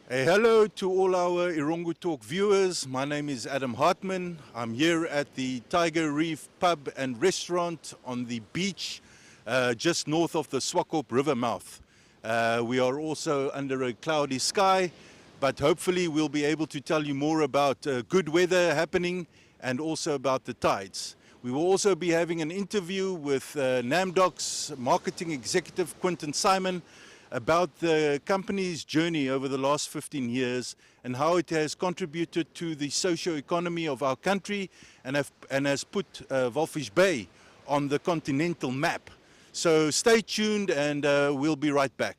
Hello to all our Erongo Talk viewers. My name is Adam Hartman. I'm here at the Tiger Reef pub and restaurant on the beach just north of the Swakopmund river mouth. We are also under a cloudy sky, but hopefully we'll be able to tell you more about good weather happening and also about the tides. We will also be having an interview with Namdock's marketing executive Quintin Simon about the company's journey over the last 15 years and how it has contributed to the socio-economy of our country and has put Walvis Bay on the continental map. So stay tuned and we'll be right back.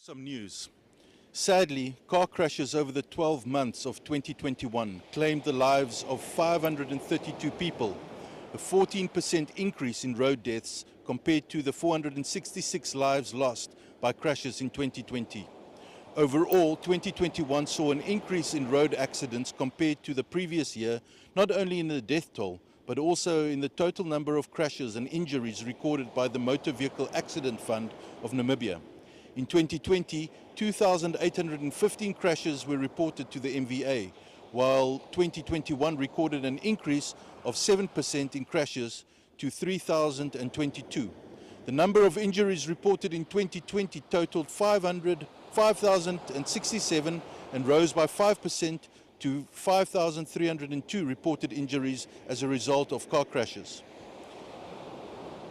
Some news. Sadly, car crashes over the 12 months of 2021 claimed the lives of 532 people, a 14% increase in road deaths compared to the 466 lives lost by crashes in 2020. Overall, 2021 saw an increase in road accidents compared to the previous year, not only in the death toll, but also in the total number of crashes and injuries recorded by the Motor Vehicle Accident Fund of Namibia. In 2020, 2,815 crashes were reported to the MVA, while 2021 recorded an increase of 7% in crashes to 3,022. The number of injuries reported in 2020 totaled 5,067 and rose by 5% to 5,302 reported injuries as a result of car crashes.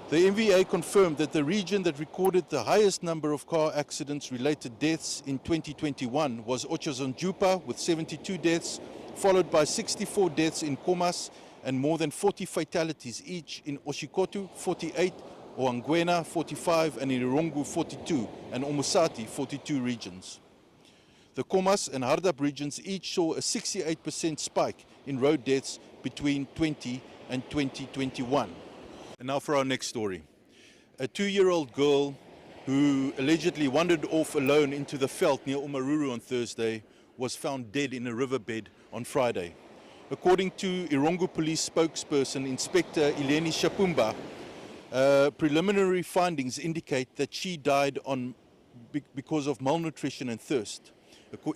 The MVA confirmed that the region that recorded the highest number of car accidents-related deaths in 2021 was Otjozondjupa with 72 deaths, followed by 64 deaths in Khomas and more than 40 fatalities each in Oshikoto 48, Oangwena 45 and in Erongo 42 and Omusati 42 regions. The Khomas and Hardap regions each saw a 68% spike in road deaths between 20 and 2021. And now for our next story. A 2-year-old girl who allegedly wandered off alone into the veld near Omaruru on Thursday was found dead in a riverbed on Friday. According to Erongo Police spokesperson Inspector Ileni Shapumba, preliminary findings indicate that she died because of malnutrition and thirst.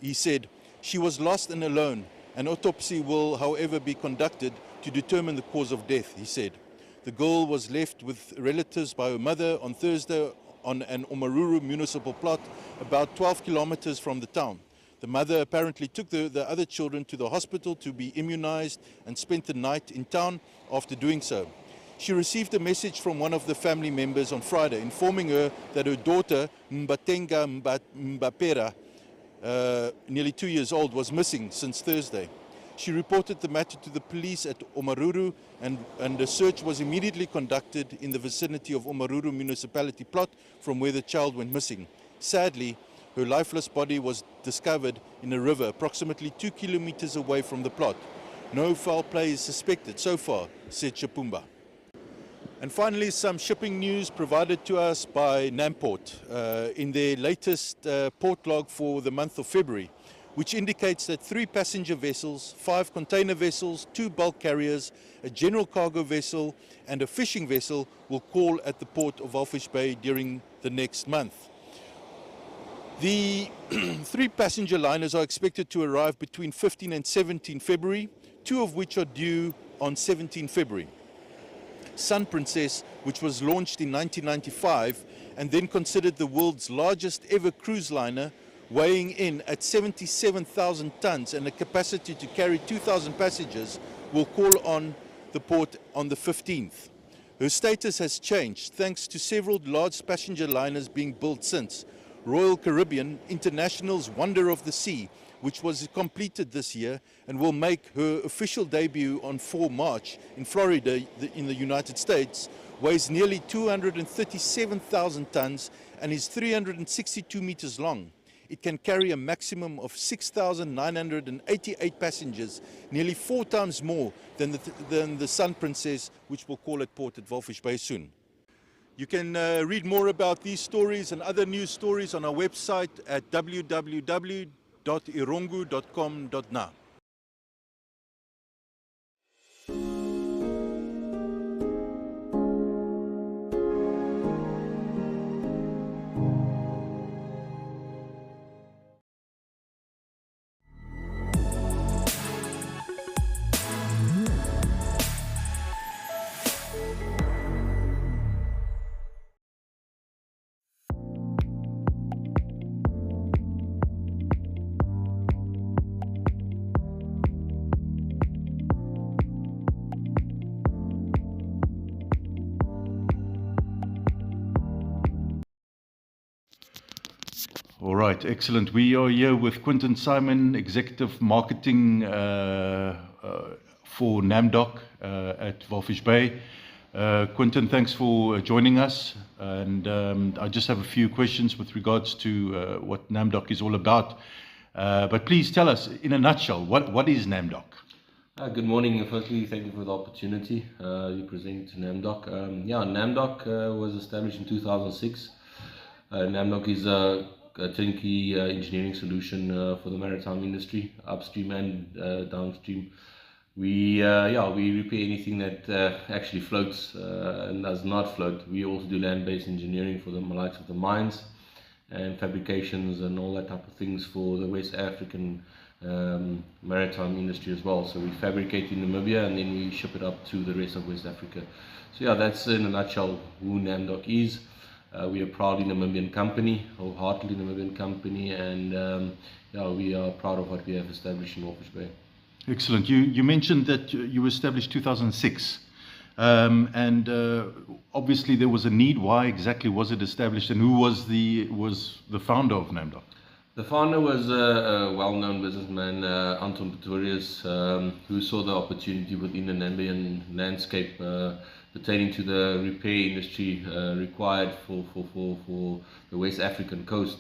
He said, "She was lost and alone. An autopsy will, however, be conducted to determine the cause of death," he said. The girl was left with relatives by her mother on Thursday on an Omaruru municipal plot about 12 kilometers from the town. The mother apparently took the other children to the hospital to be immunized and spent the night in town after doing so. She received a message from one of the family members on Friday informing her that her daughter, Mbatenga Mbapera, nearly 2 years old, was missing since Thursday. She reported the matter to the police at Omaruru and a search was immediately conducted in the vicinity of Omaruru municipality plot from where the child went missing. Sadly, her lifeless body was discovered in a river approximately 2 kilometers away from the plot. No foul play is suspected so far, said Shapumba. And finally, some shipping news provided to us by Namport in their latest port log for the month of February, which indicates that 3 passenger vessels, 5 container vessels, 2 bulk carriers, a general cargo vessel and a fishing vessel will call at the port of Walvis Bay during the next month. The 3 passenger liners are expected to arrive between 15 and 17 February, 2 of which are due on 17 February. Sun Princess, which was launched in 1995 and then considered the world's largest ever cruise liner, weighing in at 77,000 tons and a capacity to carry 2,000 passengers, will call on the port on the 15th. Her status has changed thanks to several large passenger liners being built since. Royal Caribbean, International's Wonder of the Sea, which was completed this year and will make her official debut on 4 March in Florida in the United States, weighs nearly 237,000 tons and is 362 meters long. It can carry a maximum of 6,988 passengers, nearly 4 times more than the Sun Princess, which will call at port at Walvis Bay soon. You can read more about these stories and other news stories on our website at www.erongo.com.na. All right, excellent. We are here with Quintin Simon, Executive Marketing for Namdock at Walvis Bay. Quintin, thanks for joining us. And I just have a few questions with regards to what Namdock is all about. But please tell us, in a nutshell, what is Namdock? Good morning. Firstly, thank you for the opportunity you present to Namdock. Namdock was established in 2006. Namdock is a turnkey engineering solution for the maritime industry, upstream and downstream. We repair anything that actually floats and does not float. We also do land-based engineering for the likes of the mines and fabrications and all that type of things for the West African maritime industry as well. So we fabricate in Namibia and then we ship it up to the rest of West Africa. So yeah, that's in a nutshell who Namdock is. We are proudly Namibian company, wholeheartedly Namibian company, and we are proud of what we have established in Walvis Bay. Excellent. You mentioned that you were established 2006, and obviously there was a need. Why exactly was it established, and who was the founder of Namdock? The founder was a well-known businessman, Anton Pretorius, who saw the opportunity within the Namibian landscape pertaining to the repair industry required for the West African coast.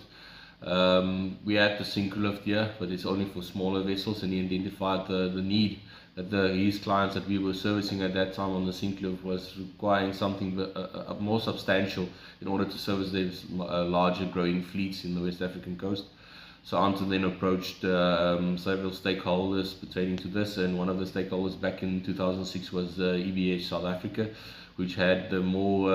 We had the sinker lift here, but it's only for smaller vessels, and he identified the need that his clients that we were servicing at that time on the sinker lift was requiring something more substantial in order to service these larger growing fleets in the West African coast. So Anton then approached several stakeholders pertaining to this, and one of the stakeholders back in 2006 was EBH South Africa, which had the more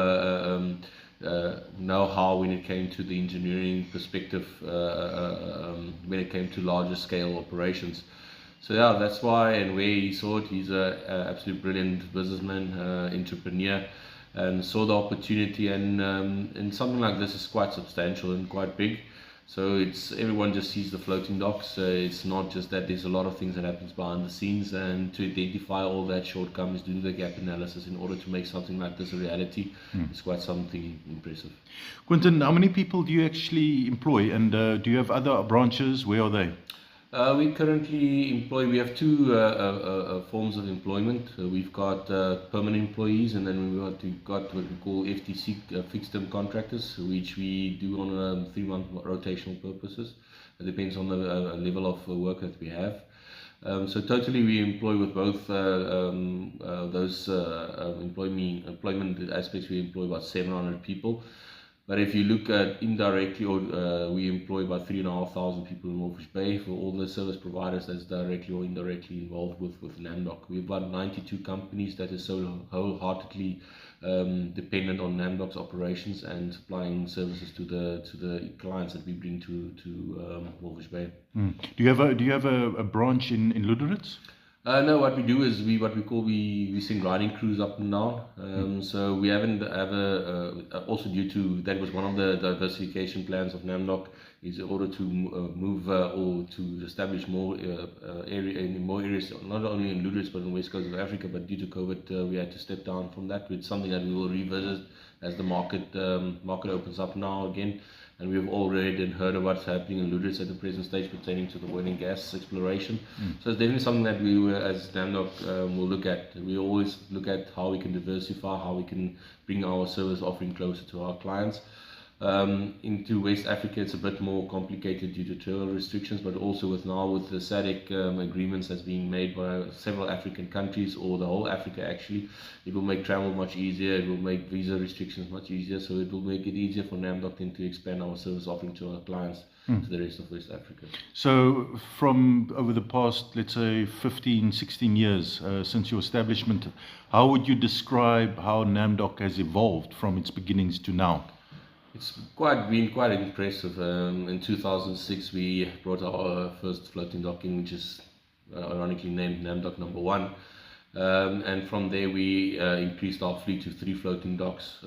know-how when it came to the engineering perspective, when it came to larger scale operations. So yeah, that's why and where he saw it. He's an absolutely brilliant businessman, entrepreneur, and saw the opportunity, and something like this is quite substantial and quite big. So everyone just sees the floating docks. It's not just that. There's a lot of things that happens behind the scenes, and to identify all that shortcomings, do the gap analysis in order to make something like this a reality is quite something impressive. Quintin, how many people do you actually employ, and do you have other branches? Where are they? We currently employ, we have 2 forms of employment. We've got permanent employees, and then we've got what we call FTC, fixed term contractors, which we do on a 3-month rotational purposes. It depends on the level of work that we have. So totally we employ with both those employment aspects, we employ about 700 people. But if you look at indirectly, we employ about 3,500 people in Walvis Bay for all the service providers that's directly or indirectly involved with Namdock. We have about 92 companies that are so wholeheartedly dependent on Namdock's operations and supplying services to the clients that we bring to Walvis Bay. Do you have a branch in Luderitz? No, what we do is we send gliding crews up and down. So we haven't ever also due to that was one of the diversification plans of Namdock, is in order to move or to establish more area in more areas, not only in Luderitz but on the west coast of Africa. But due to COVID, we had to step down from that. It's something that we will revisit as the market opens up now again. And we've already heard of what's happening in Luderitz at the present stage pertaining to the oil and gas exploration. So it's definitely something that we as Namdock will look at. We always look at how we can diversify, how we can bring our service offering closer to our clients. Into West Africa, it's a bit more complicated due to travel restrictions, but also with the SADC agreements that's being made by several African countries, or the whole Africa actually, it will make travel much easier, it will make visa restrictions much easier, so it will make it easier for Namdock then to expand our service offering to our clients to the rest of West Africa. So from over the past, let's say 15, 16 years since your establishment, how would you describe how Namdock has evolved from its beginnings to now? It's been quite impressive. In 2006, we brought our first floating docking, which is ironically named Namdock Number 1. And from there, we increased our fleet to 3 floating docks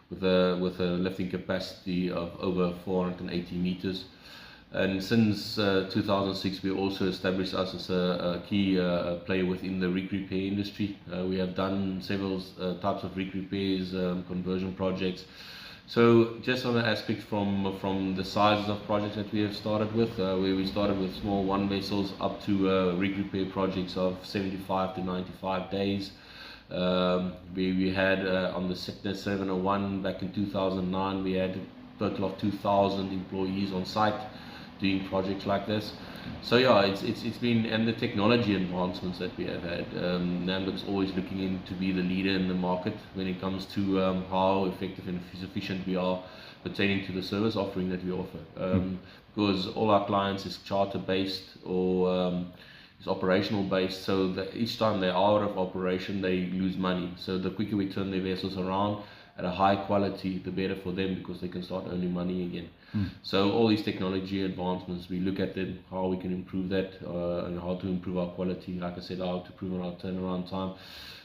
with a lifting capacity of over 480 meters. And since 2006, we also established us as a key player within the rig repair industry. We have done several types of rig repairs, conversion projects. So just on an aspect from the sizes of projects that we have started with, where we started with small one vessels up to rig repair projects of 75 to 95 days. We had on the Sickness 701 back in 2009, we had a total of 2,000 employees on site doing projects like this. So yeah, it's been, and the technology advancements that we have had. Namdock's always looking in to be the leader in the market when it comes to how effective and efficient we are pertaining to the service offering that we offer. Because all our clients is charter based or is operational based, so that each time they're out of operation they lose money. So the quicker we turn their vessels around at a high quality, the better for them, because they can start earning money again. So all these technology advancements, we look at them, how we can improve that, and how to improve our quality, like I said, how to improve our turnaround time.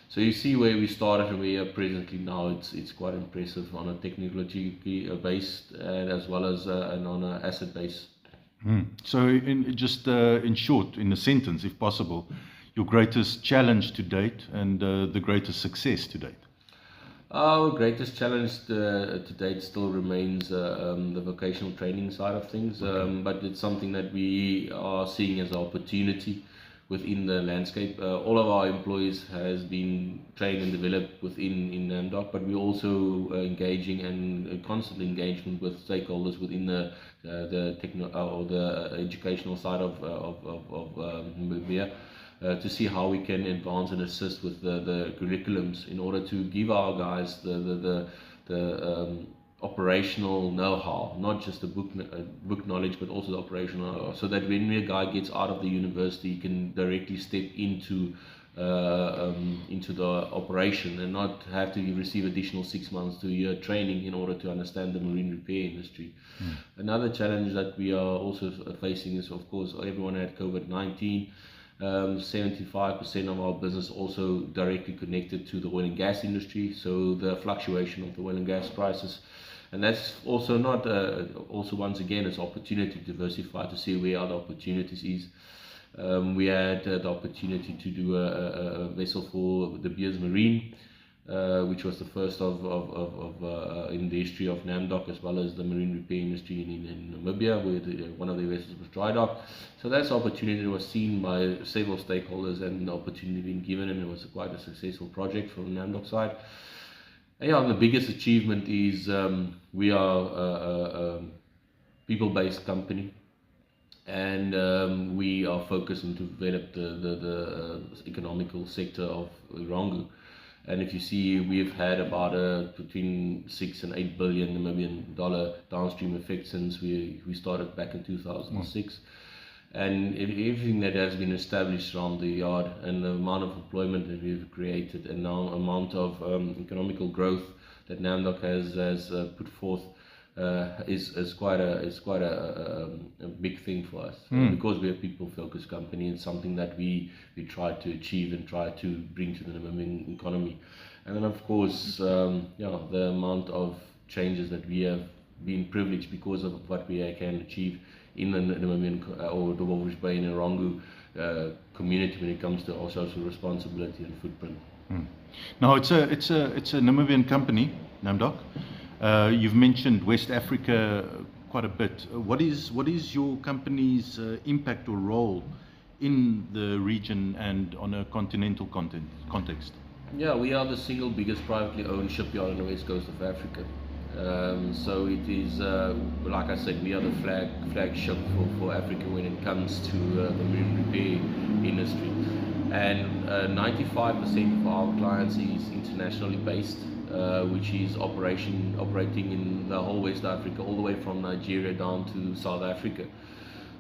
So you see where we started and where we are presently now. It's quite impressive on a technology based and as well as and on an asset base. So in short, in a sentence if possible, your greatest challenge to date and the greatest success to date? Our greatest challenge to date still remains the vocational training side of things, but it's something that we are seeing as an opportunity within the landscape. All of our employees has been trained and developed within Namdock, but we're also engaging and constant engagement with stakeholders within the educational side of Namibia. To see how we can advance and assist with the curriculums in order to give our guys the operational know-how, not just the book knowledge, but also the operational know-how, so that when a guy gets out of the university, he can directly step into the operation and not have to receive additional 6 months to a year training in order to understand the marine repair industry. Another challenge that we are also facing is, of course, everyone had COVID-19. 75% of our business also directly connected to the oil and gas industry, so the fluctuation of the oil and gas prices, and that's also not also once again it's opportunity to diversify, to see where other opportunities is. We had the opportunity to do a vessel for the Beers Marine, which was the first in the history of Namdock, as well as the marine repair industry in Namibia, where one of the vessels was dry docked. So that's opportunity that was seen by several stakeholders, and the opportunity being given, and it was quite a successful project from the Namdock side. And yeah, the biggest achievement is we are a people-based company, and we are focused on to develop the economical sector of Erongo. And if you see, we've had about between 6 and 8 billion Namibian dollar downstream effect since we started back in 2006. And everything that has been established around the yard, and the amount of employment that we've created, and now amount of economical growth that Namdock has put forth, is quite a big thing for us, because we're a people-focused company. It's something that we try to achieve and try to bring to the Namibian economy. And then, of course, the amount of changes that we have been privileged because of what we can achieve in the Namibian or the Walvis Bay and Erongo community when it comes to our social responsibility and footprint. Now, it's a Namibian company, Namdock. You've mentioned West Africa quite a bit. What is your company's impact or role in the region and on a continental context? Yeah, we are the single biggest privately owned shipyard on the west coast of Africa. So it is, like I said, we are the flagship for Africa when it comes to the marine repair industry. And 95% of our clients is internationally based, which is operating in the whole West Africa, all the way from Nigeria down to South Africa.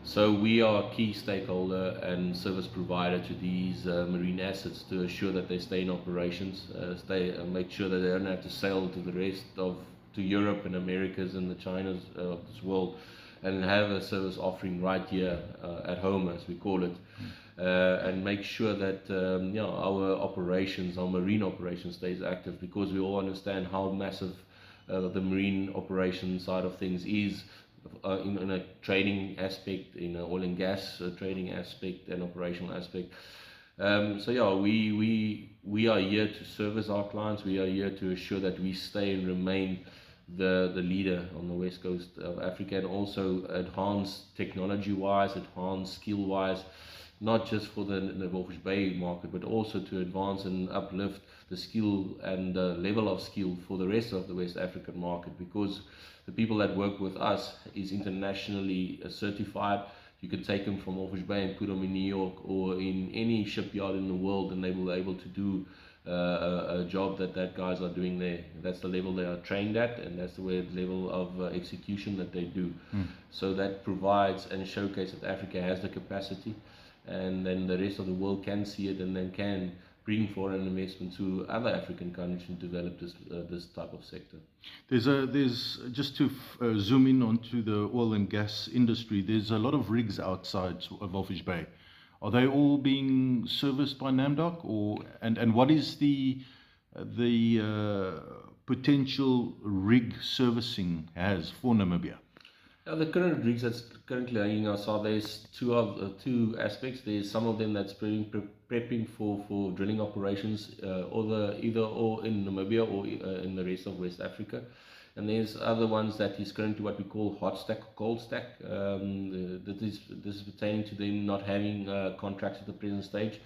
So we are a key stakeholder and service provider to these marine assets to assure that they stay in operations, make sure that they don't have to sail to the rest of to Europe and Americas and the Chinas of this world, and have a service offering right here at home, as we call it, and make sure that our marine operations stays active, because we all understand how massive the marine operation side of things is in a trading aspect, in an oil and gas trading aspect and operational aspect. So yeah, we are here to service our clients. We are here to assure that we stay and remain the leader on the west coast of Africa, and also enhance technology-wise, enhance skill-wise, not just for the Walvis Bay market, but also to advance and uplift the skill and level of skill for the rest of the West African market, because the people that work with us is internationally certified. You could take them from Walvis Bay and put them in New York or in any shipyard in the world, and they will be able to do a job that guys are doing there. That's the level they are trained at, and that's the level of execution that they do. So that provides and showcases that Africa has the capacity, and then the rest of the world can see it, and then can bring foreign investment to other African countries to develop this type of sector. There's just to zoom in onto the oil and gas industry. There's a lot of rigs outside of Walvis Bay. Are they all being serviced by Namdock, and what is the potential rig servicing has for Namibia? The current rigs that's currently hanging outside, there's two aspects. There's some of them that's prepping for drilling operations, either in Namibia or in the rest of West Africa. And there's other ones that is currently what we call hot stack or cold stack. This is pertaining to them not having contracts at the present stage.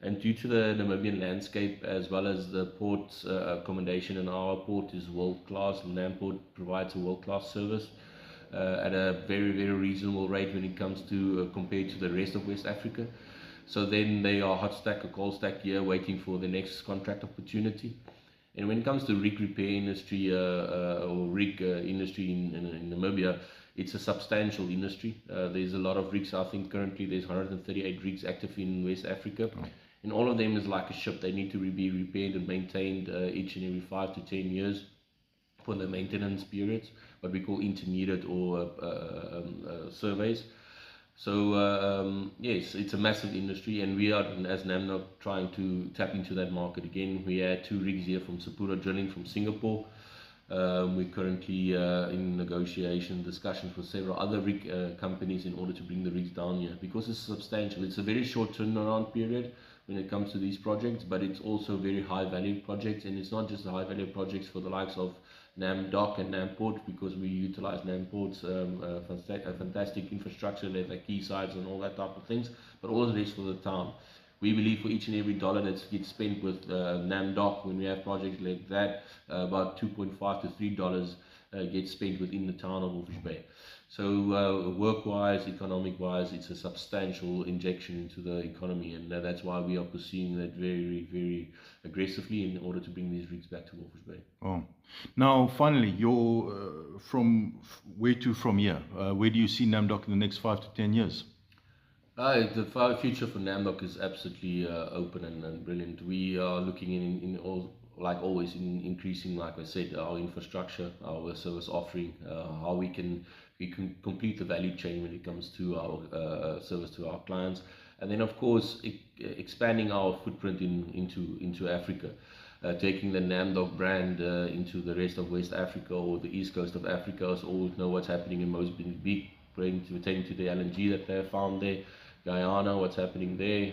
And due to the Namibian landscape, as well as the port's accommodation, and our port is world-class, Namport provides a world-class service at a very, very reasonable rate when it comes to compared to the rest of West Africa. So then they are hot stack or cold stack here, waiting for the next contract opportunity. And when it comes to rig repair industry or rig industry in Namibia, it's a substantial industry. There's a lot of rigs. I think currently there's 138 rigs active in West Africa. And all of them is like a ship. They need to be repaired and maintained each and every 5 to 10 years for the maintenance periods, what we call intermediate or surveys. So yes, it's a massive industry, and we are, as Namdock, trying to tap into that market again. We had 2 rigs here from Sapura Drilling from Singapore. We're currently in negotiation discussions with several other rig companies in order to bring the rigs down here, because it's substantial. It's a very short turnaround period when it comes to these projects, but it's also very high value projects. And it's not just the high value projects for the likes of Namdock and Namport, because we utilize Namport's fantastic infrastructure, their key sites and all that type of things, but all the rest for the town. We believe for each and every dollar that gets spent with Namdock, when we have projects like that, about $2.5 to $3 gets spent within the town of Walvis Bay. So work-wise, economic-wise, it's a substantial injection into the economy, and that's why we are pursuing that very, very aggressively in order to bring these rigs back to Walvis Bay. Oh. Now, finally, where to from here? Where do you see Namdock in the next 5 to 10 years? The future for Namdock is absolutely open and brilliant. We are looking in all, like always, in increasing, like I said, our infrastructure, our service offering, how we can complete the value chain when it comes to our service to our clients, and then of course expanding our footprint into Africa, taking the Namdock brand into the rest of West Africa or the east coast of Africa. As all know what's happening in Mozambique, pertaining to the LNG that they found there, Guyana, what's happening there.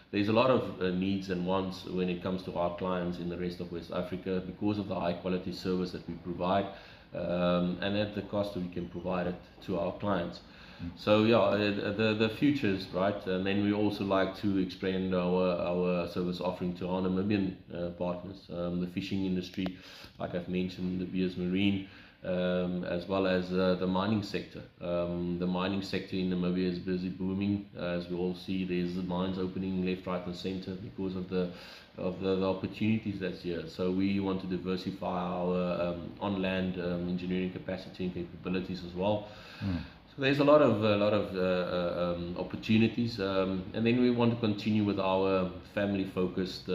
There's a lot of needs and wants when it comes to our clients in the rest of West Africa because of the high quality service that we provide, and at the cost that we can provide it to our clients. So yeah, the future is bright, and then we also like to expand our service offering to our Namibian partners, the fishing industry, like I've mentioned, the Beers Marine, as well as the mining sector. The mining sector in Namibia is busy booming. As we all see, there's mines opening left, right and center because of the opportunities that's here. So we want to diversify our on-land engineering capacity and capabilities as well. So there's a lot of opportunities, and then we want to continue with our family-focused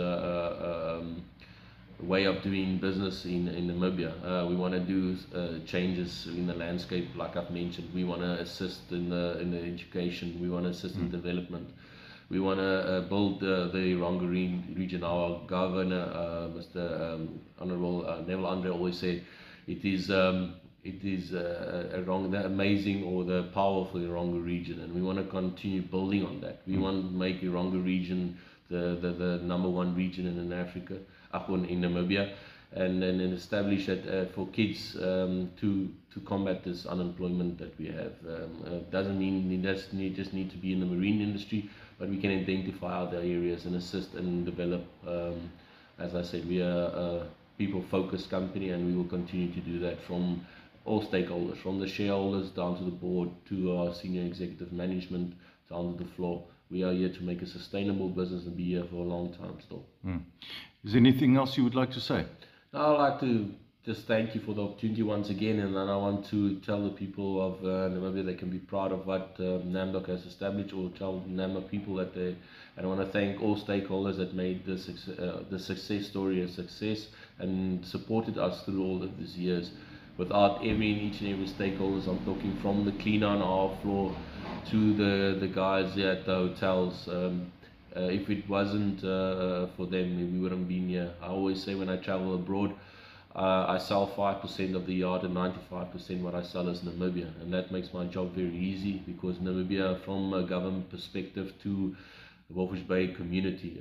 way of doing business in Namibia. We want to do changes in the landscape, like I've mentioned. We want to assist in the education. We want to assist in development. We want to build the Erongo region. Our governor, Mr. Honorable Neville Andre, always said it is the amazing or the powerful Erongo region, and we want to continue building on that. We want to make Erongo region the #1 region in Africa, in Namibia, and establish that for kids to combat this unemployment that we have. Doesn't mean you just need to be in the marine industry, but we can identify other areas and assist and develop. As I said, we are a people-focused company, and we will continue to do that from all stakeholders, from the shareholders down to the board, to our senior executive management, down to the floor. We are here to make a sustainable business and be here for a long time still. Is there anything else you would like to say? I'd like to just thank you for the opportunity once again, and then I want to tell the people of Namibia they can be proud of what Namdock has established, or tell Namdock people that and I want to thank all stakeholders that made the success story a success and supported us through all of these years. Without each and every stakeholders, I'm talking from the cleaner on our floor to the guys here at the hotels. If it wasn't for them, we wouldn't been here. I always say when I travel abroad, I sell 5% of the yard and 95% what I sell is Namibia, and that makes my job very easy, because Namibia, from a government perspective to the Walvis Bay community,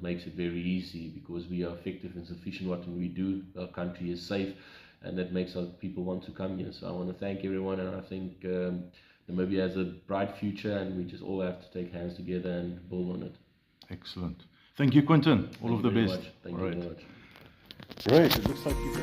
makes it very easy, because we are effective and sufficient what we do. Our country is safe, and that makes our people want to come here. So I want to thank everyone, and I think Namibia has a bright future, and we just all have to take hands together and build on it. Excellent. Thank you, Quintin. All of the best. Thank you very much. Great. It looks like you've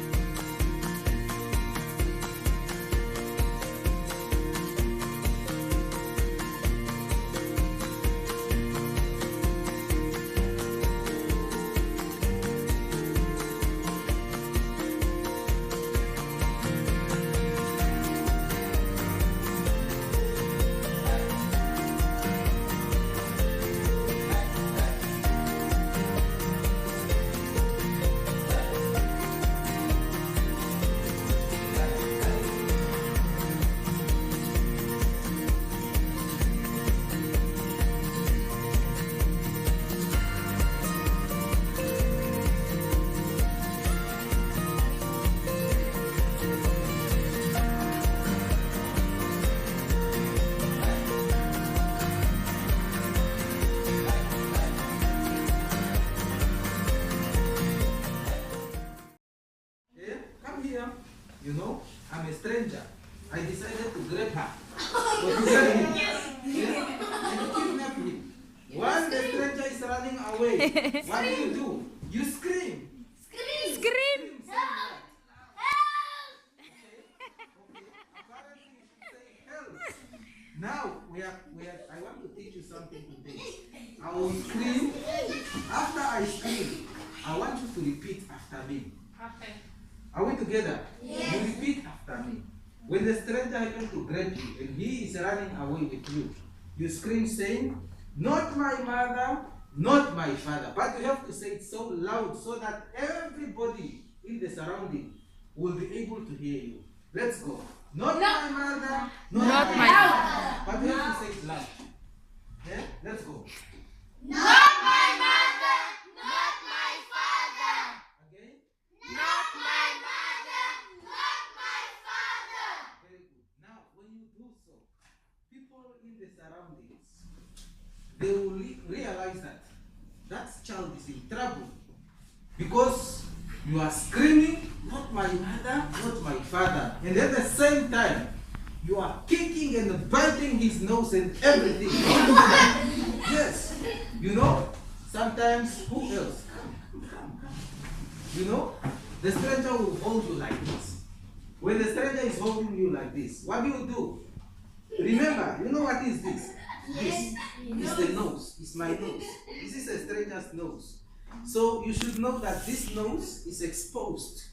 You know, I'm a stranger. I decided to grab her. And kidnap him. While the stranger is running away, what do? You scream. Scream! I want to teach you something today. I will scream. After I scream, I want you to repeat after me. Okay. Are we together? Yes. You repeat after me. When the stranger happens to grab you and he is running away with you, you scream saying, "Not my mother, not my father." But you have to say it so loud so that everybody in the surrounding will be able to hear you. Let's go. Not my mother, not my father. But you have to say it loud. Yeah? Let's go. Not my mother, not my father. Again? Not my mother, not my father. Very good. Now, when you do so, people in the surroundings, they will realize that child is in trouble because you are screaming, "Not my mother, not my father," and at the same time you are kicking and biting his nose and everything. Yes, you know, sometimes who else? Come. You know, the stranger will hold you like this. When the stranger is holding you like this, what do? Remember, you know what is this? This is the nose. It's my nose. This is a stranger's nose. So you should know that this nose is exposed.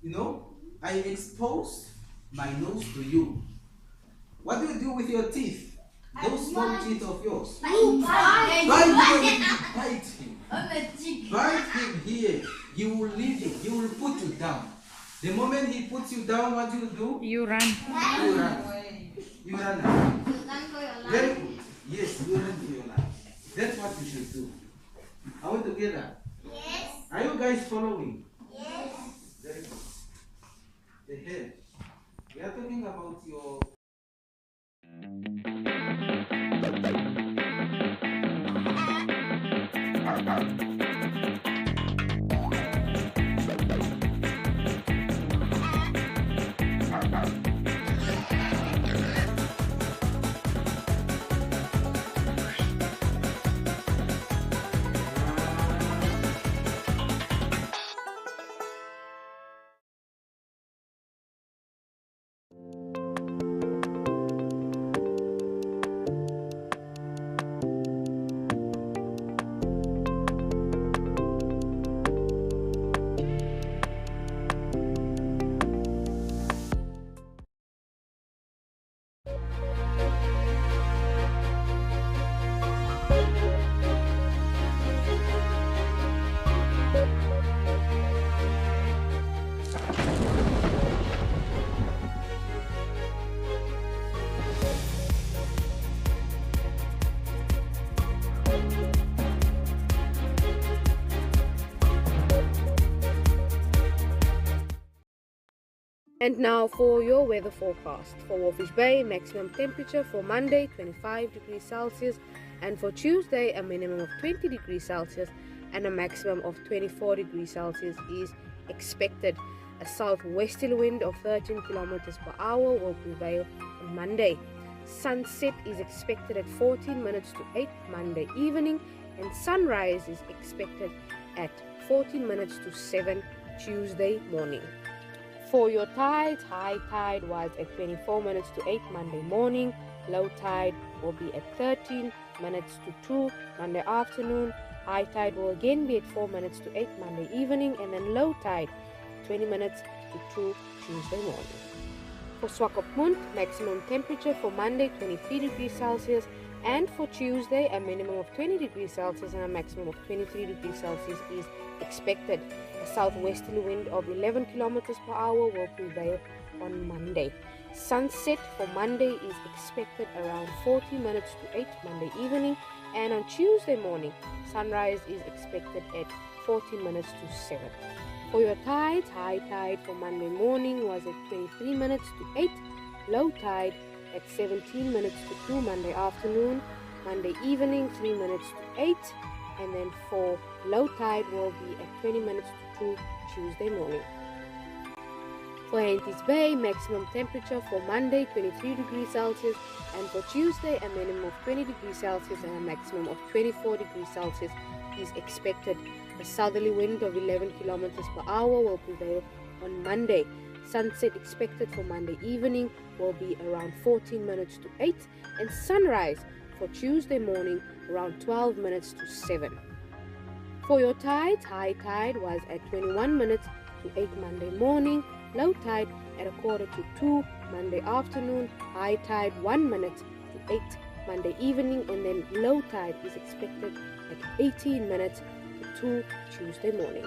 You know, I exposed my nose to you. What do you do with your teeth? Those small teeth of yours. Bite him. Bite him here. He will leave you. He will put you down. The moment he puts you down, what do you do? You run. You run. You run away. Very good. Yes, you run for your life. That's what you should do. Are we together? Yes. Are you guys following? Yes. Very good. The head. We are talking about your... And now for your weather forecast. For Walfish Bay, maximum temperature for Monday 25 degrees Celsius, and for Tuesday a minimum of 20 degrees Celsius and a maximum of 24 degrees Celsius is expected. A southwesterly wind of 13 kilometers per hour will prevail on Monday. Sunset is expected at 14 minutes to 8 Monday evening, and sunrise is expected at 14 minutes to 7 Tuesday morning. For your tides, high tide was at 24 minutes to 8 Monday morning. Low tide will be at 13 minutes to 2 Monday afternoon. High tide will again be at 4 minutes to 8 Monday evening, and then low tide 20 minutes to 2 Tuesday morning. For Swakopmund, maximum temperature for Monday 23 degrees Celsius, and for Tuesday a minimum of 20 degrees Celsius and a maximum of 23 degrees Celsius is expected. A southwesterly wind of 11 kilometers per hour will prevail on Monday. Sunset for Monday is expected around 40 minutes to 8 Monday evening, and on Tuesday morning sunrise is expected at 14 minutes to 7. For your tides, high tide for Monday morning was at 23 minutes to 8, low tide at 17 minutes to 2 Monday afternoon, Monday evening 3 minutes to 8, and then for low tide will be at 20 minutes to 2 Tuesday morning. For Henties Bay, maximum temperature for Monday 23 degrees Celsius, and for Tuesday a minimum of 20 degrees Celsius and a maximum of 24 degrees Celsius is expected. A southerly wind of 11 kilometers per hour will prevail on Monday. Sunset expected for Monday evening will be around 14 minutes to 8, and sunrise for Tuesday morning around 12 minutes to 7. For your tides, high tide was at 21 minutes to 8 Monday morning, low tide at 1:45 Monday afternoon, high tide 1 minute to 8 Monday evening, and then low tide is expected at 18 minutes to 2 Tuesday morning.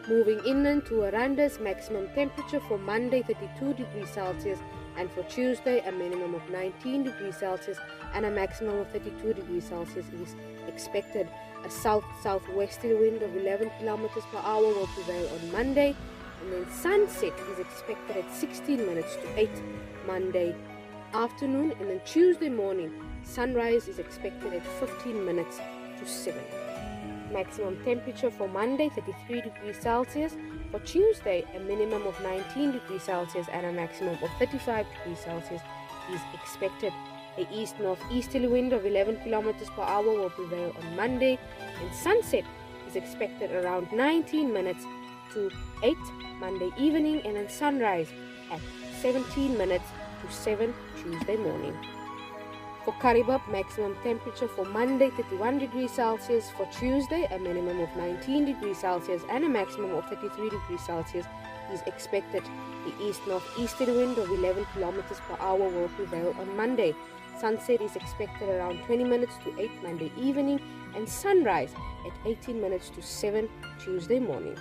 Moving inland to Aranda's maximum temperature for Monday 32 degrees Celsius, and for Tuesday a minimum of 19 degrees Celsius and a maximum of 32 degrees Celsius is expected. A south-southwesterly wind of 11 kilometers per hour will prevail on Monday, and then sunset is expected at 16 minutes to 8 Monday afternoon, and then Tuesday morning sunrise is expected at 15 minutes to 7. Maximum temperature for Monday 33 degrees Celsius, for Tuesday a minimum of 19 degrees Celsius and a maximum of 35 degrees Celsius is expected. A east-northeasterly wind of 11 kilometers per hour will prevail on Monday, and sunset is expected around 19 minutes to 8 Monday evening, and then sunrise at 17 minutes to 7 Tuesday morning. For Karibab, maximum temperature for Monday 31 degrees Celsius, for Tuesday a minimum of 19 degrees Celsius and a maximum of 33 degrees Celsius is expected. The east-northeasterly wind of 11 kilometers per hour will prevail on Monday. Sunset is expected around 20 minutes to 8 Monday evening, and sunrise at 18 minutes to 7 Tuesday morning.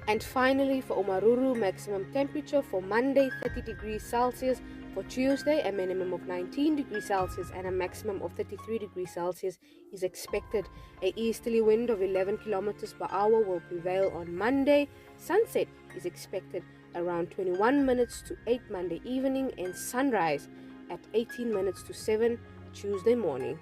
And finally, for Omaruru, maximum temperature for Monday 30 degrees Celsius, for Tuesday a minimum of 19 degrees Celsius and a maximum of 33 degrees Celsius is expected. A easterly wind of 11 kilometers per hour will prevail on Monday. Sunset is expected around 21 minutes to 8 Monday evening, and sunrise at 18 minutes to 7 Tuesday morning.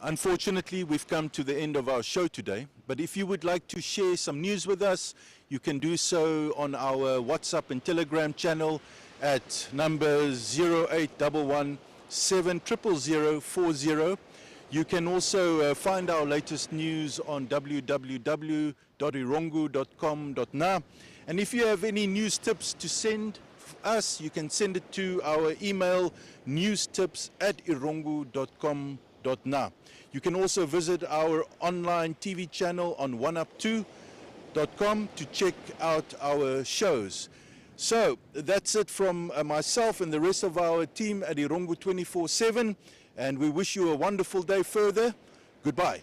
Unfortunately, we've come to the end of our show today, but if you would like to share some news with us, you can do so on our WhatsApp and Telegram channel at number 0811 7000040. You can also find our latest news on www.erongo.com.na. And if you have any news tips to send us, you can send it to our email newstips@erongo.com.na. You can also visit our online TV channel on oneup2.com to check out our shows. So that's it from myself and the rest of our team at Erongo 24/7, and we wish you a wonderful day further. Goodbye.